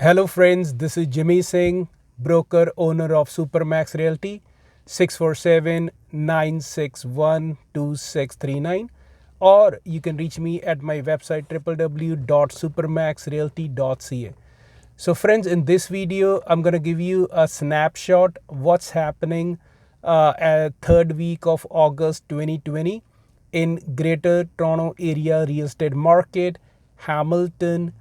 Hello friends, this is Jimmy Singh, broker owner of Supermax Realty, 647-961-2639, or you can reach me at my website www.supermaxrealty.ca. So friends, in this video, I'm going to give you a snapshot what's happening at third week of August 2020 in Greater Toronto Area real estate market, Hamilton,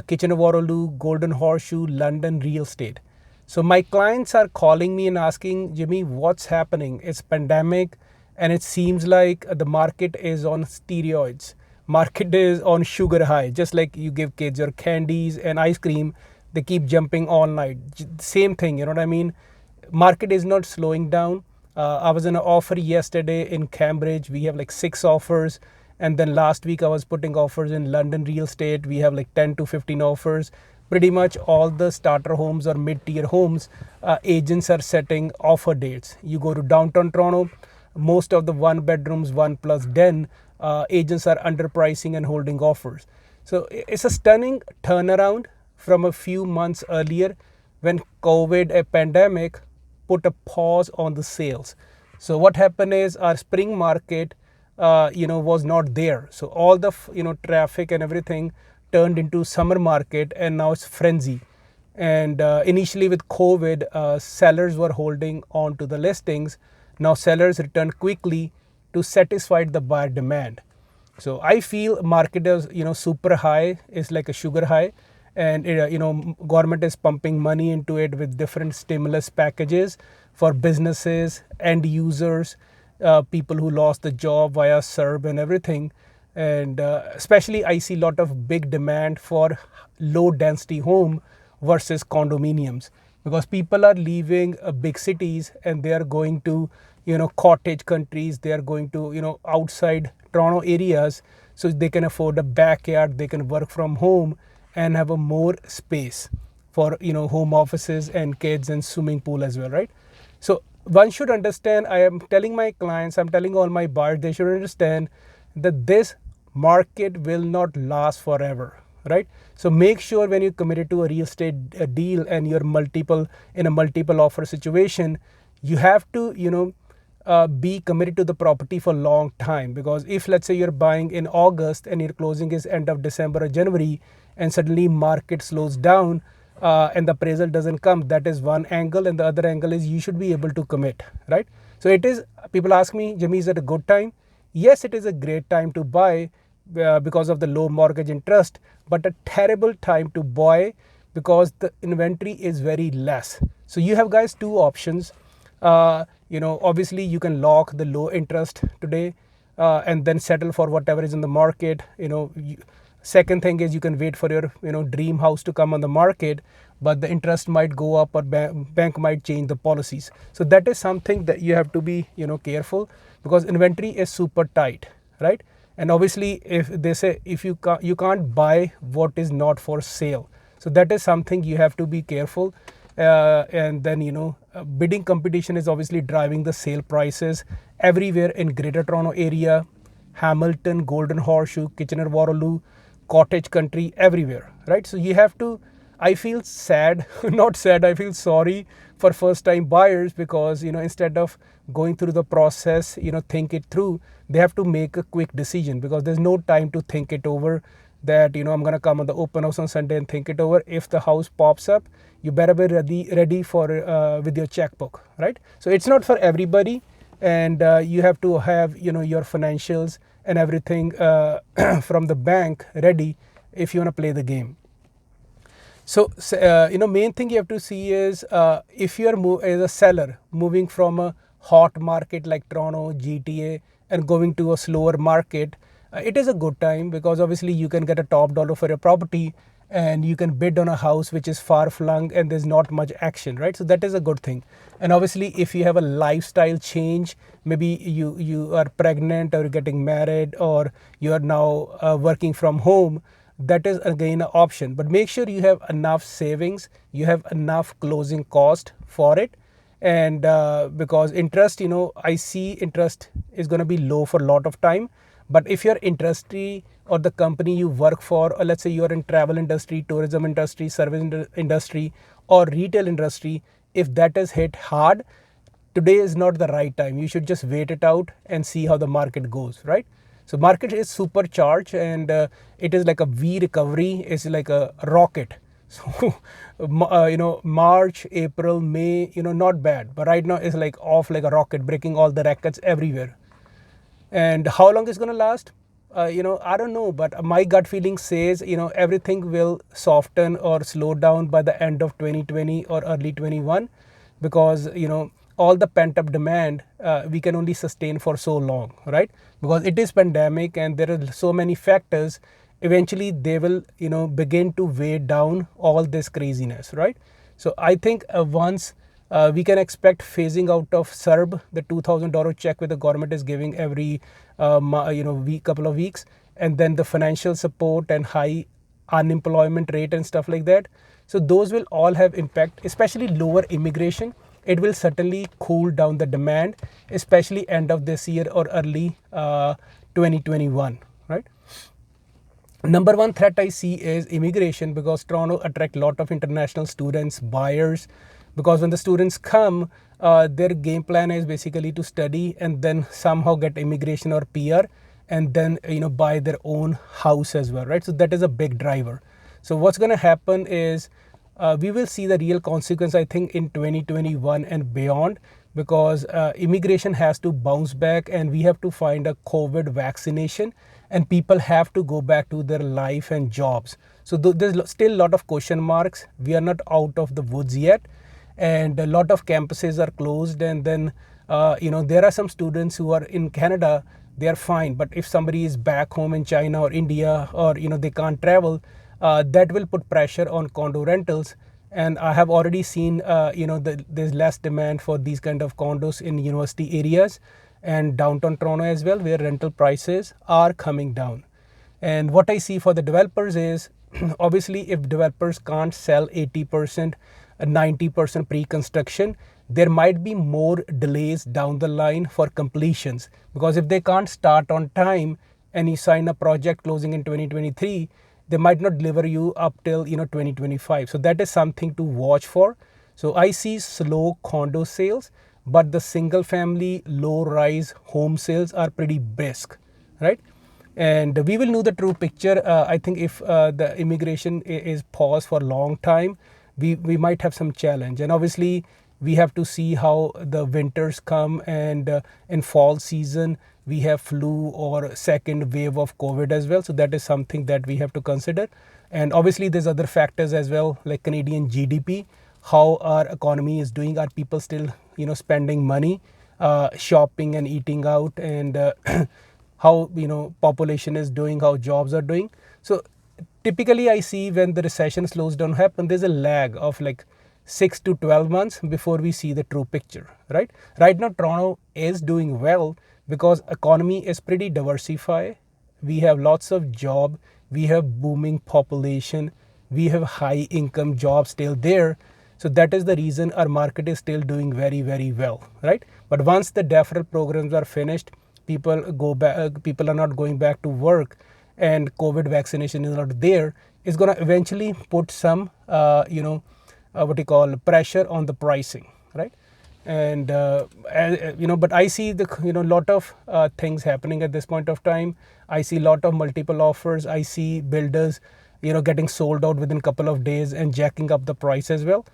Kitchener-Waterloo, Golden Horseshoe, London real estate. So my clients are calling me and asking, Jimmy, what's happening? It's pandemic and it seems like the market is on steroids. Market is on sugar high. Just like you give kids your candies and ice cream, they keep jumping all night. Same thing, you know what I mean? Market is not slowing down. I was in an offer yesterday in Cambridge. We have like 6 offers. And then last week I was putting offers in London real estate. We have like 10 to 15 offers. Pretty much all the starter homes or mid-tier homes, agents are setting offer dates. You go to downtown Toronto, most of the one bedrooms, one plus den, agents are underpricing and holding offers. So it's a stunning turnaround from a few months earlier when COVID, a pandemic, put a pause on the sales. So what happened is our spring market, was not there. So all the traffic and everything turned into summer market, and now it's frenzy. And initially with COVID, sellers were holding on to the listings. Now sellers return quickly to satisfy the buyer demand. So I feel market is super high. It's like a sugar high, and government is pumping money into it with different stimulus packages for businesses, end users, people who lost the job via CERB and everything. And especially I see a lot of big demand for low density home versus condominiums, because people are leaving big cities and they are going to cottage countries. They are going to outside Toronto areas, so they can afford a backyard, they can work from home and have a more space for home offices and kids and swimming pool as well, right? So one should understand, I am telling my clients, I'm telling all my buyers, they should understand that this market will not last forever, right? So make sure when you committed to a real estate deal and you're in a multiple offer situation, you have to be committed to the property for a long time. Because if let's say you're buying in August and your closing is end of December or January, and suddenly market slows down, and the appraisal doesn't come, that is one angle. And the other angle is you should be able to commit, right? So it is, people ask me, Jimmy, is it a good time? Yes, it is a great time to buy because of the low mortgage interest, but a terrible time to buy because the inventory is very less. So you have guys two options. Obviously you can lock the low interest today, and then settle for whatever is in the market. Second thing is you can wait for your dream house to come on the market, but the interest might go up or bank might change the policies. So that is something that you have to be careful, because inventory is super tight, right? And obviously if they say if you can't buy what is not for sale, so that is something you have to be careful. And then bidding competition is obviously driving the sale prices everywhere in Greater Toronto area, Hamilton, Golden Horseshoe, Kitchener-Waterloo, cottage country, everywhere, right? So you have to, I feel sad, not sad, I feel sorry for first time buyers, because instead of going through the process, think it through, they have to make a quick decision, because there's no time to think it over, that I'm going to come on the open house on Sunday and think it over. If the house pops up, you better be ready for with your checkbook, right? So it's not for everybody, and you have to have your financials and everything from the bank ready if you want to play the game. So main thing you have to see is if you are as a seller moving from a hot market like Toronto, G.T.A, and going to a slower market, it is a good time, because obviously you can get a top dollar for your property and you can bid on a house which is far flung and there's not much action, right? So that is a good thing. And obviously if you have a lifestyle change, maybe you are pregnant or getting married, or you are now working from home, that is again an option. But make sure you have enough savings, you have enough closing cost for it. And because interest, I see interest is going to be low for a lot of time, But if your industry or the company you work for, or let's say you're in travel industry, tourism industry, service industry, or retail industry, if that is hit hard, today is not the right time. You should just wait it out and see how the market goes, right? So market is supercharged, and it is like a V recovery. It's like a rocket. So March, April, May, not bad, but right now it's like off like a rocket, breaking all the records everywhere. And how long it's going to last? I don't know, but my gut feeling says, everything will soften or slow down by the end of 2020 or early 21, because, all the pent up demand, we can only sustain for so long, right? Because it is pandemic and there are so many factors. Eventually they will, begin to weigh down all this craziness, right? So I think once we can expect phasing out of SERB, the $2,000 check where the government is giving every couple of weeks, and then the financial support and high unemployment rate and stuff like that. So those will all have impact, especially lower immigration. It will certainly cool down the demand, especially end of this year or early 2021, right? Number one threat I see is immigration, because Toronto attract a lot of international students, buyers, because when the students come, their game plan is basically to study and then somehow get immigration or PR, and then buy their own house as well, right? So that is a big driver. So what's going to happen is we will see the real consequence, I think, in 2021 and beyond, because immigration has to bounce back and we have to find a COVID vaccination, and people have to go back to their life and jobs. So there's still a lot of question marks. We are not out of the woods yet, and a lot of campuses are closed. And then there are some students who are in Canada, they are fine, but if somebody is back home in China or India, or they can't travel, that will put pressure on condo rentals. And I have already seen there's less demand for these kind of condos in university areas and downtown Toronto as well, where rental prices are coming down. And what I see for the developers is obviously if developers can't sell 80%, 90% pre-construction, there might be more delays down the line for completions, because if they can't start on time and you sign a project closing in 2023, they might not deliver you up till 2025. So that is something to watch for. So I see slow condo sales, but the single family low rise home sales are pretty brisk, right? And we will know the true picture. I think if the immigration is paused for a long time, we might have some challenge. And obviously we have to see how the winters come, and in fall season we have flu or second wave of COVID as well. So that is something that we have to consider. And obviously there's other factors as well, like Canadian GDP, how our economy is doing. Are people still spending money, shopping and eating out, and how population is doing, how jobs are doing. So typically I see when the recession slows down happen, there's a lag of like 6 to 12 months before we see the true picture, right? Right now Toronto is doing well because economy is pretty diversified. We have lots of job, we have booming population, we have high income jobs still there. So that is the reason our market is still doing very, very well, right? But once the deferral programs are finished, people go back, people are not going back to work, and COVID vaccination is not there, it's going to eventually put some what you call pressure on the pricing, right? And but I see the lot of things happening at this point of time. I see lot of multiple offers. I see builders getting sold out within a couple of days and jacking up the price as well.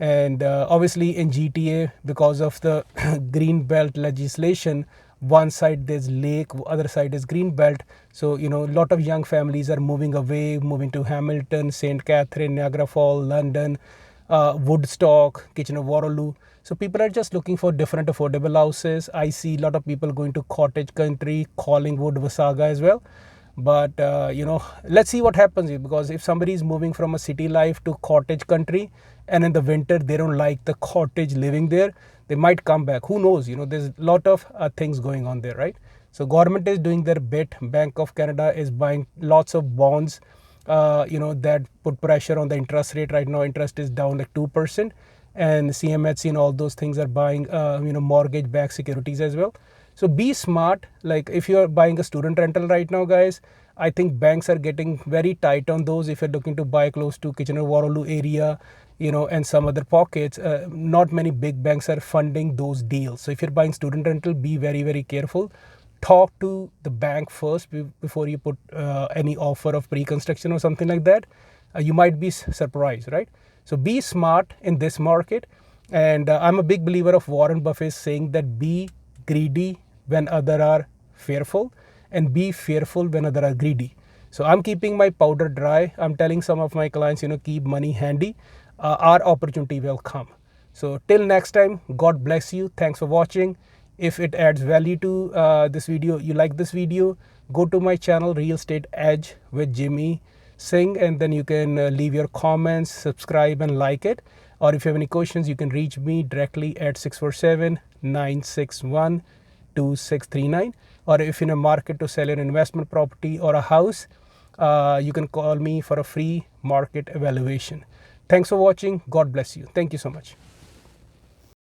And obviously in G.T.A, because of the green belt legislation, one side there's lake, other side is green belt. So a lot of young families are moving away, moving to Hamilton, St. Catherine, Niagara Falls, London, Woodstock, Kitchener-Waterloo. So people are just looking for different affordable houses. I see a lot of people going to cottage country, Collingwood, Wasaga as well. But let's see what happens here, because if somebody is moving from a city life to cottage country, and in the winter they don't like the cottage living there, they might come back. Who knows? There's a lot of things going on there, right? So government is doing their bit. Bank of Canada is buying lots of bonds, that put pressure on the interest rate. Right now interest is down like 2%, and CMHC and all those things are buying mortgage backed securities as well. So be smart. Like if you're buying a student rental right now, guys, I think banks are getting very tight on those. If you're looking to buy close to Kitchener-Waterloo area, and some other pockets, not many big banks are funding those deals. So if you're buying student rental, be very, very careful. Talk to the bank first before you put any offer of pre-construction or something like that. You might be surprised, right? So be smart in this market. And I'm a big believer of Warren Buffett saying that be greedy when others are fearful, and be fearful when others are greedy. So I'm keeping my powder dry. I'm telling some of my clients, keep money handy. Our opportunity will come. So till next time, God bless you. Thanks for watching. If it adds value to this video, you like this video, go to my channel Real Estate Edge with Jimmy Singh, and then you can leave your comments, subscribe and like it. Or if you have any questions, you can reach me directly at 647-961-2639. Or if you're in a market to sell an investment property or a house, you can call me for a free market evaluation. Thanks for watching. God bless you. Thank you so much.